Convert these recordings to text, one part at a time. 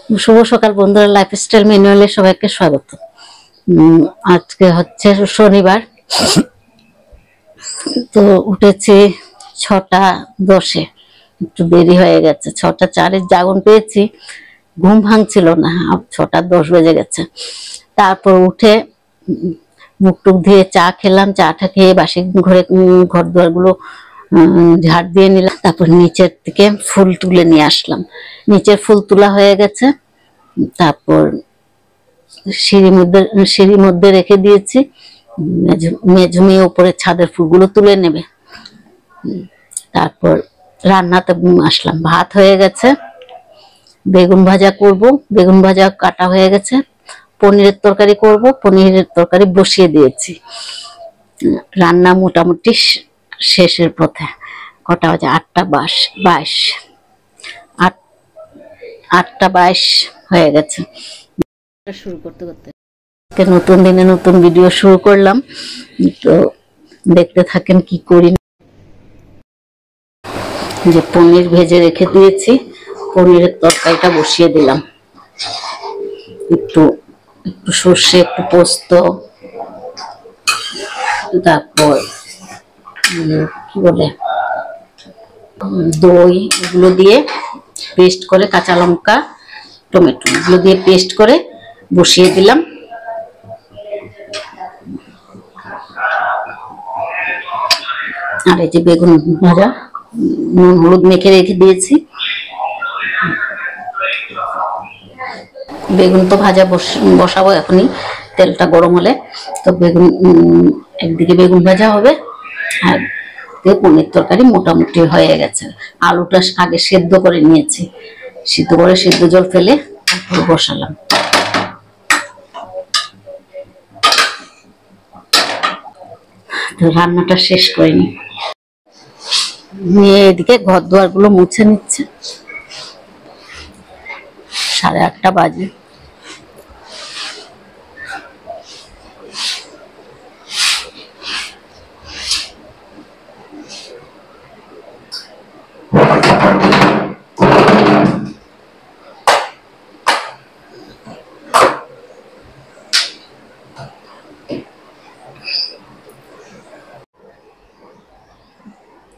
শুভ সকাল বন্ধুরা, লাইফস্টাইল ম্যানুয়ালে সবাইকে স্বাগত। আজকে হচ্ছে শনিবার, তো উঠেছি 6টা 10-এ, একটু দেরি হয়ে গেছে। 6টা 4-এ জাগন পেয়েছি, ঘুম ভাঙছিল না, 6টা 10 বেজে গেছে। তারপর উঠে মুখ টুক ধুয়ে চা খেলাম, চাটা খেয়ে বাসি ঘর দুয়ার গুলো ঝাড় দিয়ে নিলাম। তারপর নিচের থেকে ফুল তুলে নিয়ে আসলাম, নিচের ফুল তোলা হয়ে গেছে। তারপর সিঁড়ির মধ্যে রেখে দিয়েছি, মেঝে মেয়ে উপরে ছাদের ফুলগুলো তুলে নেবে। তারপর রান্নাতে আসলাম, ভাত হয়ে গেছে, বেগুন ভাজা করব, বেগুন ভাজা কাটা হয়ে গেছে। পনিরের তরকারি করব, পনিরের তরকারি বসিয়ে দিয়েছি। রান্না মোটামুটি শেষের পথে। কটা বাজে? 8টা 22, 8টা 22 হয়ে গেছে। শুরু করতে নতুন দিনে নতুন ভিডিও শুরু করলাম, তো দেখতে থাকেন কি করি। যে পনির ভেজে রেখে দিয়েছি, পনিরের তরকারিটা বসিয়ে দিলাম। একটু সর্ষে, একটু পোস্ত, তারপর কি বলে দই, এগুলো দিয়ে পেস্ট করে, কাঁচা লঙ্কা টমেটো এগুলো দিয়ে পেস্ট করে বসিয়ে দিলাম। আর এই যে বেগুন ভাজা, নুন হলুদ মেখে রেখে দিয়েছি। বেগুন তো ভাজা বসাবো এখনই, তেলটা গরম হলে। তো বেগুন একদিকে বেগুন ভাজা হবে, আর পনির তরকারি মোটামুটি হয়ে গেছে। আলুটা আগে সেদ্ধ করে নিয়েছি, সিদ্ধ করে সিদ্ধ জল ফেলে তারপর বসালাম। তো রান্নাটা শেষ করিনি, মেয়ে এদিকে ঘর দুয়ার গুলো মুছে নিচ্ছে। 8:30 বাজে।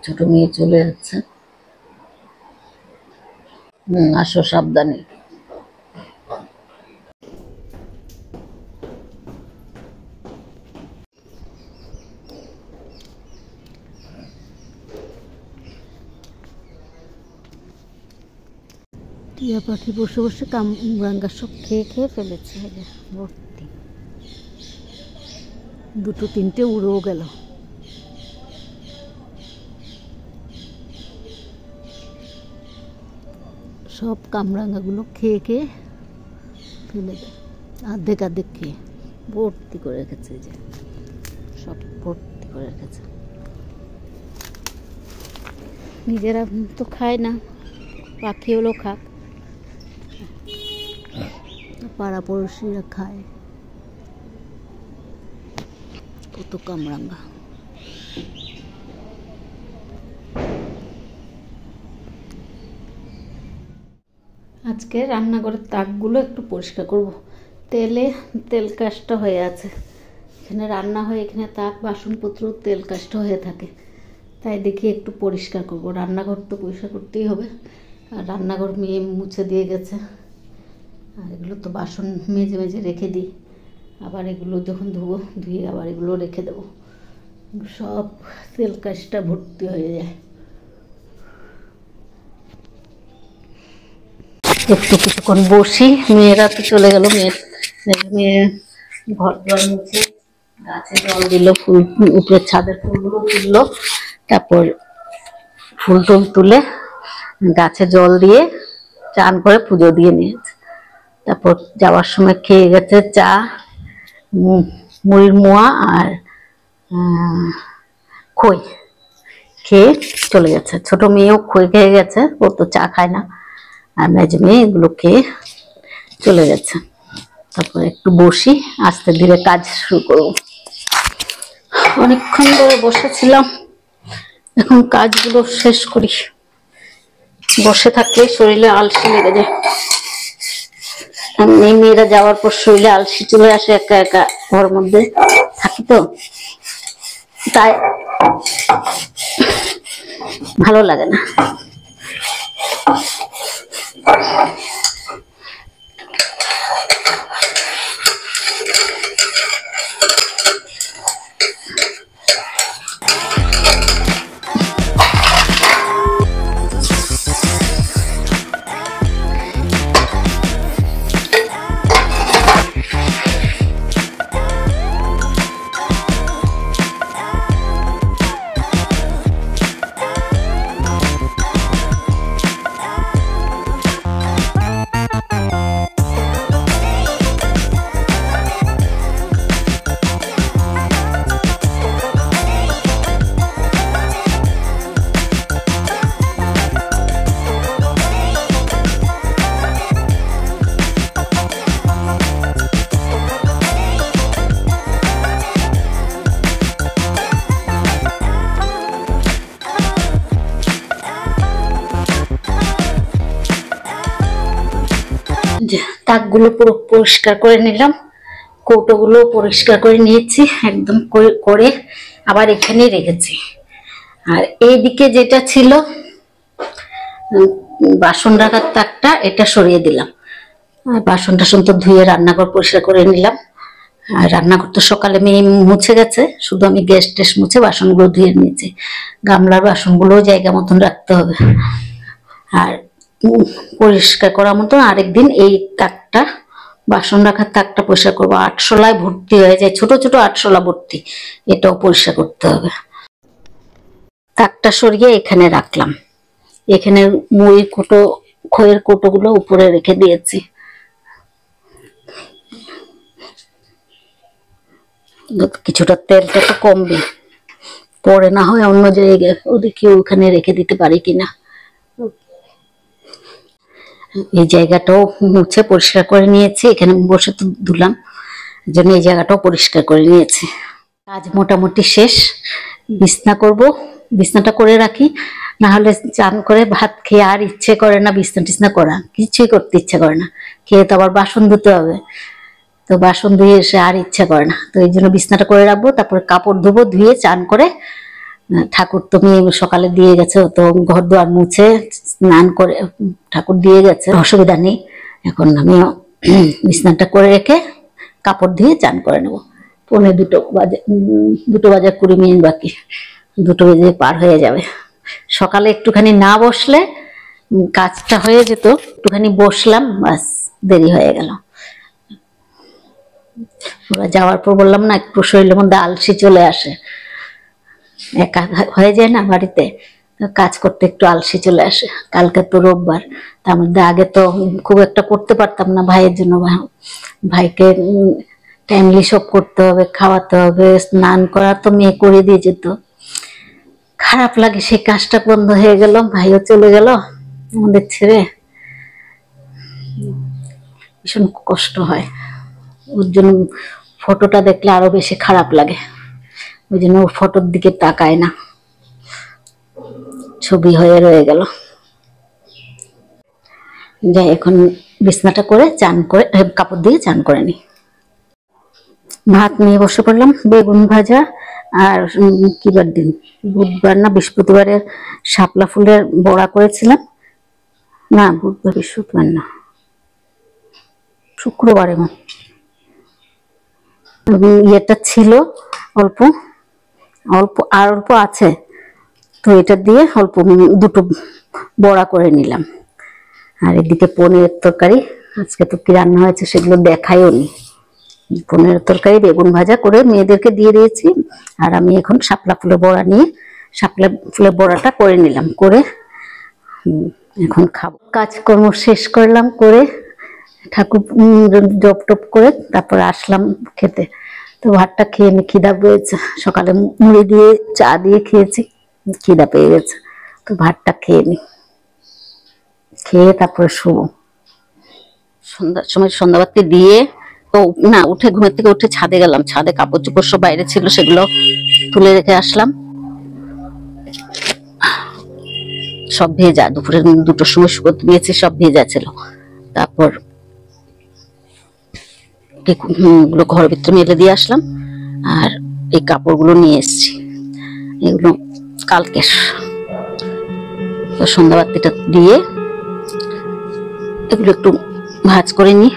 ছোট মেয়ে চলে যাচ্ছে, আসো সাবধানে। টিয়া পাখি বসে বসে কামরাঙ্গা সব খেয়ে ফেলেছে, ভর্তি। 2-3টে উড়েও গেল। সব কামরাঙ্গাগুলো খেয়ে ফেলে দেয়, অর্ধেক খেয়ে ভর্তি করে রেখেছে, যে সব ভর্তি করে রেখেছে। নিজেরা তো খায় না, পাখি হলো খাক, পাড়া পড়শিরা খায়। কত কামরাঙ্গা। আজকে রান্নাঘরের তাকগুলো একটু পরিষ্কার করব। তেল কাজটা হয়ে আছে, এখানে রান্না হয়, এখানে তাক বাসনপত্র তেল কাজটা হয়ে থাকে, তাই দেখি একটু পরিষ্কার করব। রান্নাঘর তো পরিষ্কার করতেই হবে, আর রান্নাঘর মেয়ে মুছে দিয়ে গেছে। আর এগুলো তো বাসন মেজে রেখে দিই, আবার এগুলো যখন ধুয়ে আবার এগুলো রেখে দেবো, সব তেল কাজটা ভর্তি হয়ে যায়। একটু কিছুক্ষণ বসি, মেয়েরা তো চলে গেল। মেয়ে ঘর দুয়ার মুছে গাছে জল দিল, ফুল উপরে ছাদের ফুলগুলো তুললো, তারপর ফুল টুল তুলে গাছে জল দিয়ে চান করে পুজো দিয়ে নিয়েছে। তারপর যাওয়ার সময় খেয়ে গেছে চা, মুড়ির মোয়া আর খই খেয়ে চলে গেছে। ছোট মেয়েও খই খেয়ে গেছে, ও তো চা খায় না। আর মেজে মেয়ে এগুলো খেয়ে চলে গেছে। তারপর একটু বসি, আস্তে ধীরে কাজ শুরু করব। অনেকক্ষণ ধরে বসেছিলাম, এখন কাজগুলো শেষ করি। বসে থাকলে শরীরে আলসে লেগে যায়। মেয়েরা যাওয়ার পর শরীরে আলসি চলে আসে, একা একা ঘরের মধ্যে থাকি তো, তাই ভালো লাগে না। তাকগুলো পুরো পরিষ্কার করে নিলাম, কৌটোগুলো পরিষ্কার করে নিয়েছি একদম করে আবার এখানেই রেখেছি। আর এইদিকে যেটা ছিল বাসন রাখার তাকটা, এটা সরিয়ে দিলাম। আর বাসন টাসন তো ধুয়ে রান্নাঘর পরিষ্কার করে নিলাম। আর রান্নাঘর তো সকালে মেয়ে মুছে গেছে, শুধু আমি গ্যাস ট্যাস মুছে বাসনগুলো ধুয়ে নিয়েছি। গামলার বাসনগুলো জায়গা মতন রাখতে হবে। আর পরিষ্কার করার মতন আরেকদিন এই তাকটা, বাসন রাখার তাকটা পরিষ্কার করবো। আটশোলায় ভর্তি হয়ে যায়, ছোট ছোট আটশোলা ভর্তি, এটাও পরিষ্কার করতে হবে। তাকটা সরিয়ে এখানে রাখলাম। এখানে মুড়ির কোটো, খইয়ের কোটোগুলো উপরে রেখে দিয়েছি। কিছুটা তেলটা তো কমবে, পরে না হয় অন্য জায়গায় ওদিকে ওখানে রেখে দিতে পারি কিনা। এই জায়গাটাও মুছে পরিষ্কার করে নিয়েছি, এখানে বসে তো ধুলাম, জন্য এই জায়গাটাও পরিষ্কার করে নিয়েছি। কাজ মোটামুটি শেষ। বিছনা করব, বিছনাটা করে রাখি, না হলে চান করে ভাত খেয়ে আর ইচ্ছে করে না বিছনা টিছনা করা, কিছুই করতে ইচ্ছে করে না। খেয়ে তো আবার বাসন ধুতে হবে, তো বাসন ধুয়ে এসে আর ইচ্ছা করে না, তো এই জন্য বিছনাটা করে রাখবো। তারপরে কাপড় ধুবো, ধুয়ে চান করে, ঠাকুর তো মেয়ে সকালে দিয়ে গেছে, তো ঘর দুয়ার মুছে স্নান করে ঠাকুর দিয়ে গেছে, অসুবিধা নেই। এখন আমি বিছনাটা করে রেখে কাপড় ধুয়ে চান করে নেবো। 2:20 20 মিনিট বাকি, 2 বেজে পার হয়ে যাবে। সকালে একটুখানি না বসলে কাজটা হয়ে যেত, একটুখানি বসলাম, বাস দেরি হয়ে গেল। ওরা যাওয়ার পর বললাম না, একটু শরীরের মধ্যে আলসি চলে আসে, একা হয়ে যায় না বাড়িতে, কাজ করতে একটু আলসি চলে আসে। কালকে তো রোববার, তার মধ্যে আগে তো খুব একটা করতে পারতাম না ভাইয়ের জন্য। ভাইকে টাইমলি সব করতে হবে, খাওয়াতে হবে, স্নান করা তো মেয়ে করে দিয়ে যেত। খারাপ লাগে, সেই কাজটা বন্ধ হয়ে গেল, ভাইও চলে গেল আমাদের ছেড়ে, ভীষণ কষ্ট হয়। ওর জন্য ফটোটা দেখলে আরো বেশি খারাপ লাগে, ওই জন্য ফটোর দিকে তাকায় না, ছবি হয়ে রয়ে গেল। যাই, এখন বিছনাটা করে চান করে কাপড় দিয়ে চান করে নি। ভাত নিয়ে বসে পড়লাম, বেগুন ভাজা আর কি বার দিন, বুধবার না বৃহস্পতিবারের শাপলা ফুলের বড়া করেছিলাম, না বুধবার বৃহস্পতিবার না শুক্রবারে ইয়েটা ছিল, অল্প অল্প আর অল্প আছে, তো এটা দিয়ে অল্প 2টো বড়া করে নিলাম। আর এদিকে পনিরের তরকারি, আজকে তো কি রান্না হয়েছে সেগুলো দেখাইও নি। পনিরের তরকারি বেগুন ভাজা করে মেয়েদেরকে দিয়ে দিয়েছি, আর আমি এখন শাপলা ফুলের বড়া নিয়ে শাপলা ফুলের বড়াটা করে নিলাম, করে এখন খাবো। কাজকর্ম শেষ করলাম, করে ঠাকুর জপ টপ করে তারপরে আসলাম খেতে। তো ভাতটা খেয়ে নি, খিদা পেয়েছে, সকালে মুড়ি দিয়ে চা দিয়ে খেয়েছি, খিদা পেয়ে গেছে, তো ভাতটা খেয়ে নি, খেয়ে তারপরে শুবো। সন্ধ্যার সময় সন্ধ্যাবাতি দিয়ে তো না উঠে, ঘুমের থেকে উঠে ছাদে গেলাম, ছাদে কাপড় চোপড় সব বাইরে ছিল, সেগুলো তুলে রেখে আসলাম, সব ভেজা, দুপুরে 2টোর সময় শুকোতে দিয়েছি, সব ভেজা ছিল। তারপর এগুলো ঘরের ভিতরে মেলে দিয়ে আসলাম। আর এই কাপড়গুলো নিয়ে এসেছি, এগুলো কালকের। তো সন্ধ্যাবাতিটা দিয়ে এগুলো একটু ভাঁজ করে নিই।